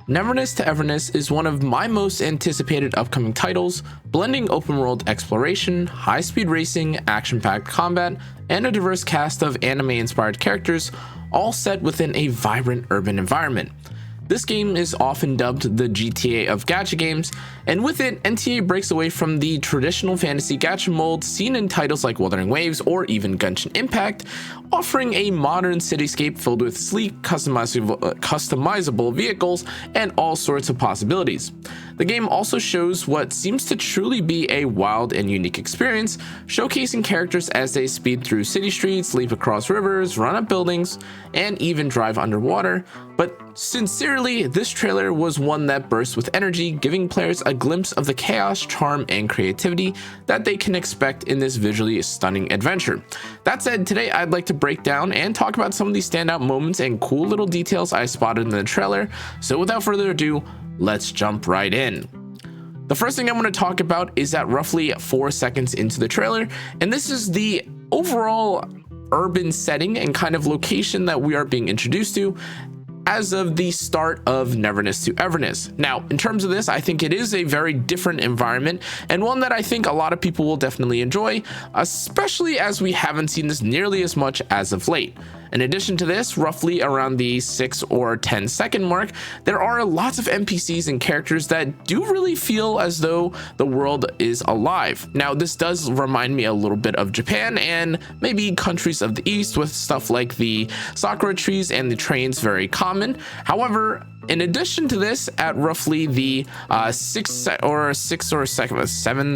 Neverness to Everness is one of my most anticipated upcoming titles, blending open world exploration, high-speed racing, action-packed combat, and a diverse cast of anime-inspired characters, all set within a vibrant urban environment. This game is often dubbed the GTA of gacha games, and with it, NTA breaks away from the traditional fantasy gacha mold seen in titles like Wuthering Waves or even Genshin Impact, offering a modern cityscape filled with sleek, customizable vehicles and all sorts of possibilities. The game also shows what seems to truly be a wild and unique experience, showcasing characters as they speed through city streets, leap across rivers, run up buildings, and even drive underwater. But sincerely, this trailer was one that burst with energy, giving players a glimpse of the chaos, charm, and creativity that they can expect in this visually stunning adventure. That said, today I'd like to break down and talk about some of these standout moments and cool little details I spotted in the trailer. So without further ado, let's jump right in. The first thing I want to talk about is at roughly 4 seconds into the trailer, and this is the overall urban setting and kind of location that we are being introduced to as of the start of Neverness to Everness. Now, in terms of this, I think it is a very different environment and one that I think a lot of people will definitely enjoy, especially as we haven't seen this nearly as much as of late. In addition to this, roughly around the 6 or 10 second mark, there are lots of NPCs and characters that do really feel as though the world is alive. Now, this does remind me a little bit of Japan and maybe countries of the East, with stuff like the sakura trees and the trains very common. However, in addition to this, at roughly the 7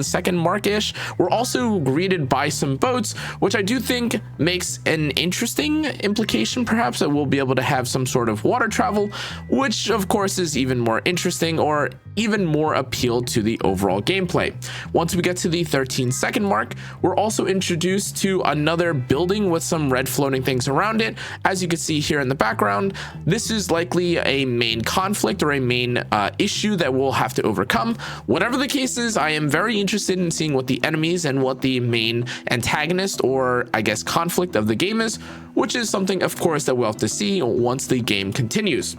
second mark-ish, we're also greeted by some boats, which I do think makes an interesting implication, perhaps, that we'll be able to have some sort of water travel, which of course is even more interesting or even more appeal to the overall gameplay. Once we get to the 13 second mark, we're also introduced to another building with some red floating things around it. As you can see here in the background, this is likely a main conflict or a main issue that we'll have to overcome. Whatever the case is, I am very interested in seeing what the enemies and what the main antagonist, or I guess conflict, of the game is, which is something of course that we'll have to see once the game continues.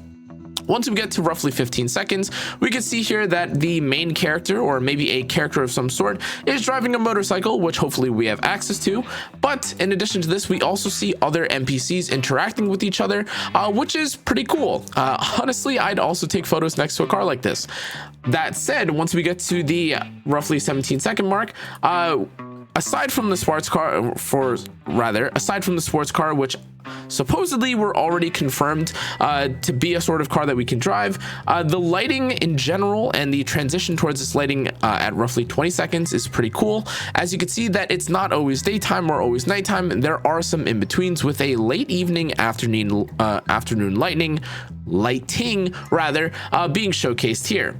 Once we get to roughly 15 seconds, we can see here that the main character, or maybe a character of some sort, is driving a motorcycle, which hopefully we have access to. But in addition to this, we also see other NPCs interacting with each other, which is pretty cool. Honestly, I'd also take photos next to a car like this. That said, once we get to the roughly 17 second mark, aside from the sports car, which supposedly were already confirmed to be a sort of car that we can drive, the lighting in general and the transition towards this lighting at roughly 20 seconds is pretty cool. As you can see that it's not always daytime or always nighttime, and there are some in-betweens with a late evening afternoon lighting being showcased here.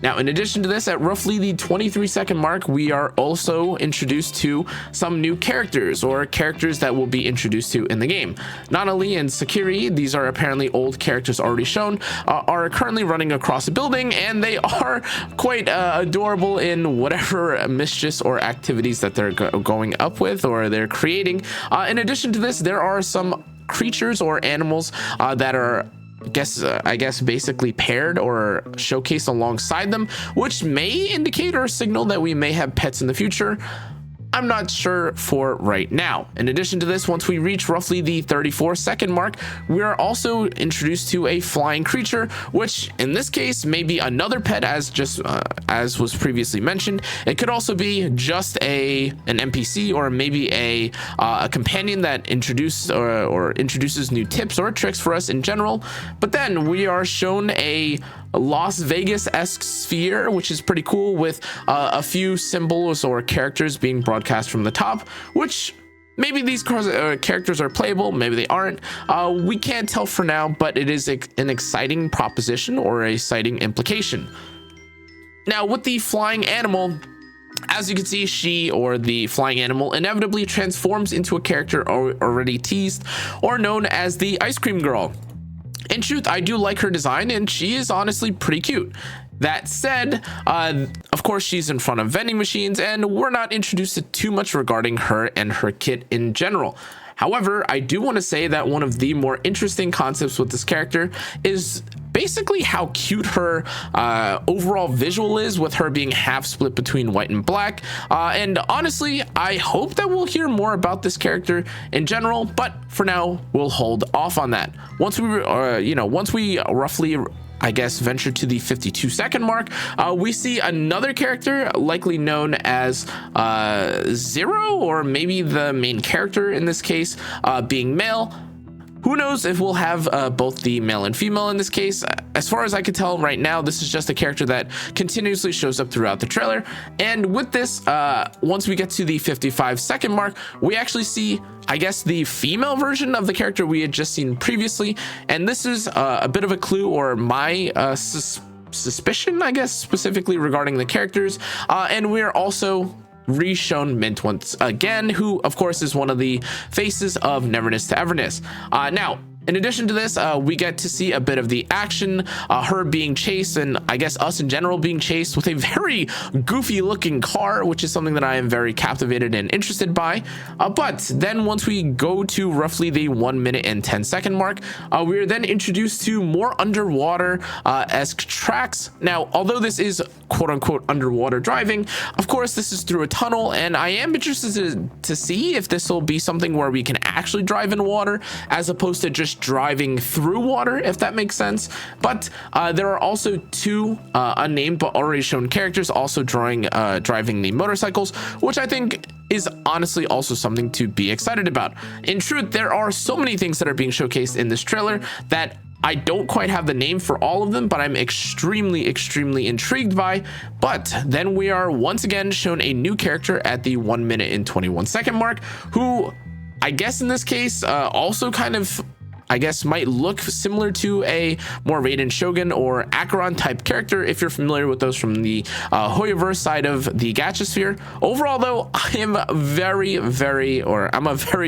Now, in addition to this, at roughly the 23 second mark, we are also introduced to some new characters, or characters that will be introduced to in the game. Nanali and Sakiri, these are apparently old characters already shown, are currently running across a building, and they are quite adorable in whatever mischiefs or activities that they're going up with or they're creating. In addition to this, there are some creatures or animals that are I guess basically paired or showcased alongside them, which may indicate or signal that we may have pets in the future. I'm not sure for right now. In addition to this, once we reach roughly the 34 second mark, we are also introduced to a flying creature, which in this case may be another pet, as was previously mentioned. It could also be just an NPC, or maybe a companion that introduces new tips or tricks for us in general. But then we are shown a Las Vegas-esque sphere, which is pretty cool, with a few symbols or characters being broadcast from the top, which maybe these characters are playable, maybe they aren't. We can't tell for now, but it is an exciting proposition or a exciting implication. Now, with the flying animal, as you can see, she, or the flying animal, inevitably transforms into a character already teased or known as the Ice Cream Girl. In truth, I do like her design, and she is honestly pretty cute. That said, of course, she's in front of vending machines, and we're not introduced to too much regarding her and her kit in general. However, I do want to say that one of the more interesting concepts with this character is basically how cute her overall visual is, with her being half split between white and black. And honestly, I hope that we'll hear more about this character in general, but for now, we'll hold off on that. Once we roughly, I guess, venture to the 52-second mark, we see another character, likely known as Zero, or maybe the main character in this case, being male. Who knows if we'll have both the male and female in this case. As far as I can tell right now, this is just a character that continuously shows up throughout the trailer. And with this, once we get to the 55-second mark, we actually see, I guess, the female version of the character we had just seen previously. And this is a bit of a clue, or my suspicion, I guess, specifically regarding the characters. And we're also re-shown Mint once again, who of course is one of the faces of Neverness to Everness. Now, in addition to this, we get to see a bit of the action, her being chased, and I guess us in general being chased with a very goofy looking car, which is something that I am very captivated and interested by. But then once we go to roughly the 1 minute and 10-second mark, we are then introduced to more underwater-esque tracks. Now, although this is quote-unquote underwater driving, of course this is through a tunnel, and I am interested to see if this will be something where we can actually drive in water as opposed to just driving through water, if that makes sense. But there are also two unnamed but already shown characters also driving the motorcycles, which I think is honestly also something to be excited about. In truth, there are so many things that are being showcased in this trailer that I don't quite have the name for all of them, but I'm extremely intrigued by. But then we are once again shown a new character at the 1 minute and 21-second mark, who I guess in this case also kind of, I guess, might look similar to a more Raiden Shogun or Acheron type character, if you're familiar with those from the Hoyoverse side of the Gacha Sphere. Overall, though, I'm a very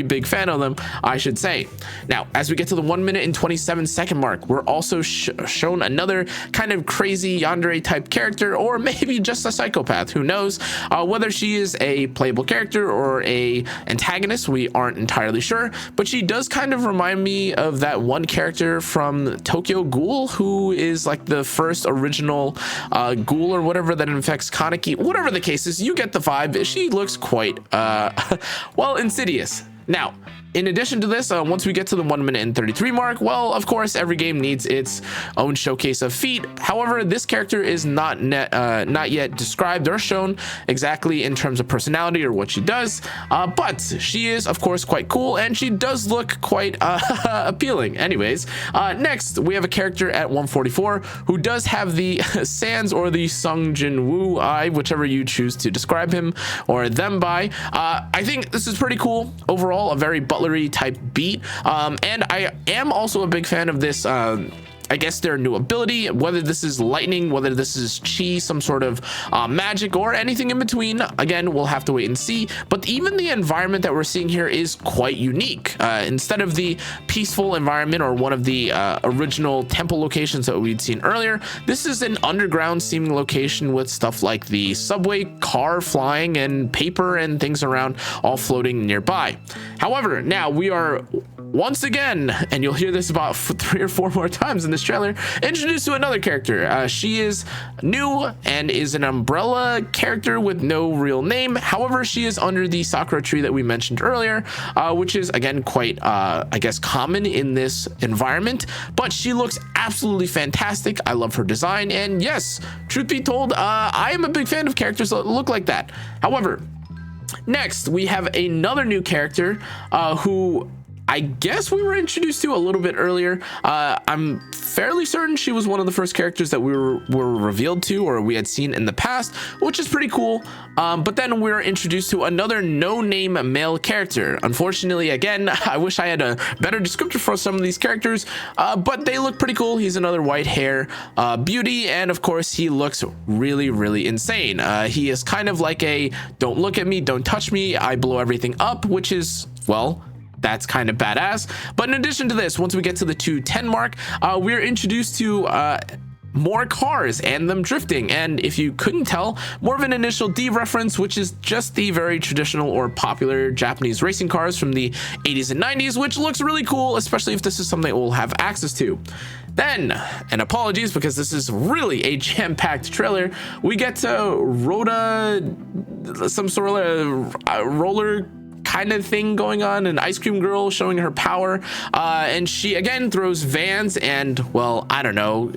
big fan of them, I should say. Now, as we get to the 1 minute and 27-second mark, we're also shown another kind of crazy yandere type character, or maybe just a psychopath, who knows. Whether she is a playable character or a antagonist, we aren't entirely sure, but she does kind of remind me of that one character from Tokyo Ghoul, who is like the first original ghoul or whatever that infects Kaneki. Whatever the case is, you get the vibe. She looks quite well, insidious. Now, in addition to this, once we get to the 1 minute and 33 mark, well, of course, every game needs its own showcase of feat. However, this character is not yet described or shown exactly in terms of personality or what she does, but she is, of course, quite cool, and she does look quite appealing. Anyways, next, we have a character at 144 who does have the Sans or the Sung Jin Woo eye, whichever you choose to describe him or them by. I think this is pretty cool. Overall, a very butlery type beat, and I am also a big fan of this, I guess, their new ability, whether this is lightning, whether this is chi, some sort of magic, or anything in between. Again, we'll have to wait and see, but even the environment that we're seeing here is quite unique. Instead of the peaceful environment or one of the original temple locations that we'd seen earlier, this is an underground seeming location with stuff like the subway car flying and paper and things around all floating nearby. However, now we are once again, and you'll hear this about 3 or 4 more times in this trailer, introduced to another character. She is new and is an umbrella character with no real name. However, she is under the Sakura tree that we mentioned earlier, which is again quite, I guess, common in this environment. But she looks absolutely fantastic. I love her design, and yes, truth be told, I am a big fan of characters that look like that. However, next we have another new character who I guess we were introduced to a little bit earlier. I'm fairly certain she was one of the first characters that we were revealed to, or we had seen in the past, which is pretty cool. But then we were introduced to another no-name male character. Unfortunately, again, I wish I had a better descriptor for some of these characters, but they look pretty cool. He's another white hair beauty, and of course, he looks really insane. He is kind of like a don't look at me, don't touch me, I blow everything up, which is, well, that's kind of badass. But in addition to this, once we get to the 2:10 mark, we're introduced to more cars and them drifting, and if you couldn't tell, more of an initial D reference, which is just the very traditional or popular Japanese racing cars from the 80s and 90s, which looks really cool, especially if this is something we'll have access to. Then, and apologies because this is really a jam-packed trailer, we get to some sort of roller kind of thing going on, an ice cream girl showing her power, and she again throws vans and, well, I don't know,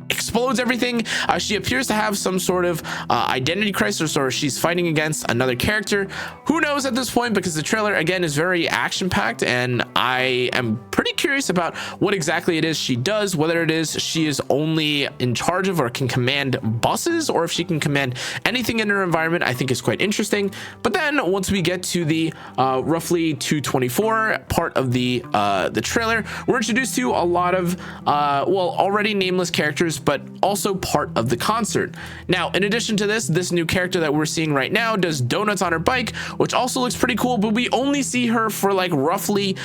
explodes everything. She appears to have some sort of identity crisis, or she's fighting against another character. Who knows at this point, because the trailer again is very action packed, and I am pretty curious about what exactly it is she does, whether it is she is only in charge of or can command buses, or if she can command anything in her environment. I think is quite interesting. But then once we get to the roughly 2:24 part of the trailer, we're introduced to a lot of well, already nameless characters, but also part of the concert. Now, in addition to this new character that we're seeing right now does donuts on her bike, which also looks pretty cool, but we only see her for like roughly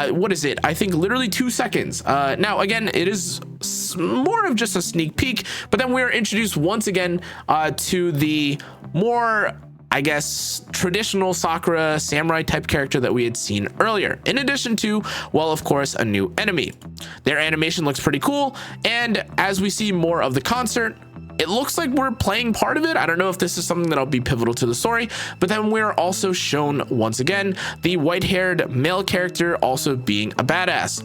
what is it, I think literally 2 seconds. Now again, it is more of just a sneak peek, but then we're introduced once again to the more, I guess, traditional Sakura samurai type character that we had seen earlier, in addition to, well, of course, a new enemy. Their animation looks pretty cool, and as we see more of the concert, it looks like we're playing part of it. I don't know if this is something that'll be pivotal to the story, but then we're also shown once again the white-haired male character also being a badass.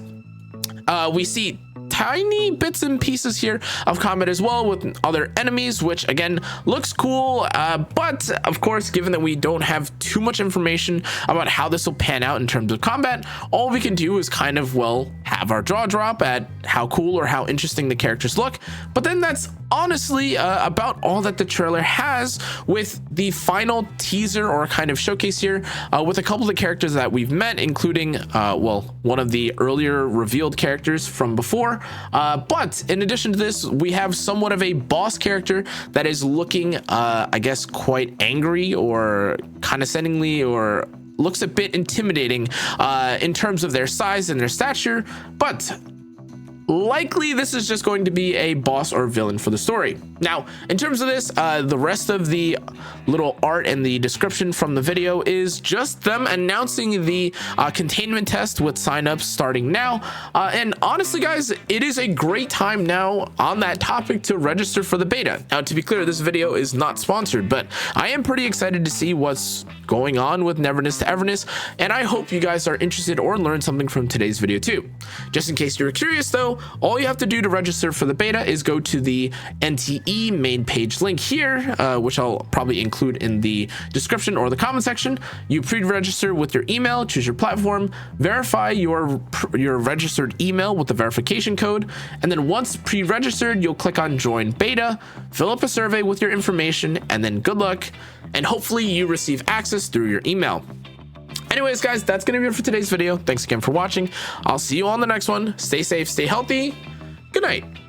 We see tiny bits and pieces here of combat as well with other enemies, which again looks cool, but of course, given that we don't have too much information about how this will pan out in terms of combat, all we can do is kind of, well, have our jaw drop at how cool or how interesting the characters look. But then that's honestly about all that the trailer has, with the final teaser or kind of showcase here with a couple of the characters that we've met, including well, one of the earlier revealed characters from before. But in addition to this, we have somewhat of a boss character that is looking, I guess, quite angry or condescendingly, or looks a bit intimidating in terms of their size and their stature, but likely this is just going to be a boss or villain for the story. Now, in terms of this, the rest of the little art and the description from the video is just them announcing the containment test with signups starting now. And honestly, guys, it is a great time now on that topic to register for the beta. Now, to be clear, this video is not sponsored, but I am pretty excited to see what's going on with Neverness to Everness, and I hope you guys are interested or learned something from today's video too. Just in case you're curious though, all you have to do to register for the beta is go to the NTE main page link here, which I'll probably include in the description or the comment section. You pre-register with your email, choose your platform, verify your registered email with the verification code, and then once pre-registered, you'll click on join beta, fill up a survey with your information, and then good luck, and hopefully you receive access through your email. Anyways, guys, that's gonna be it for today's video. Thanks again for watching. I'll see you on the next one. Stay safe, stay healthy. Good night.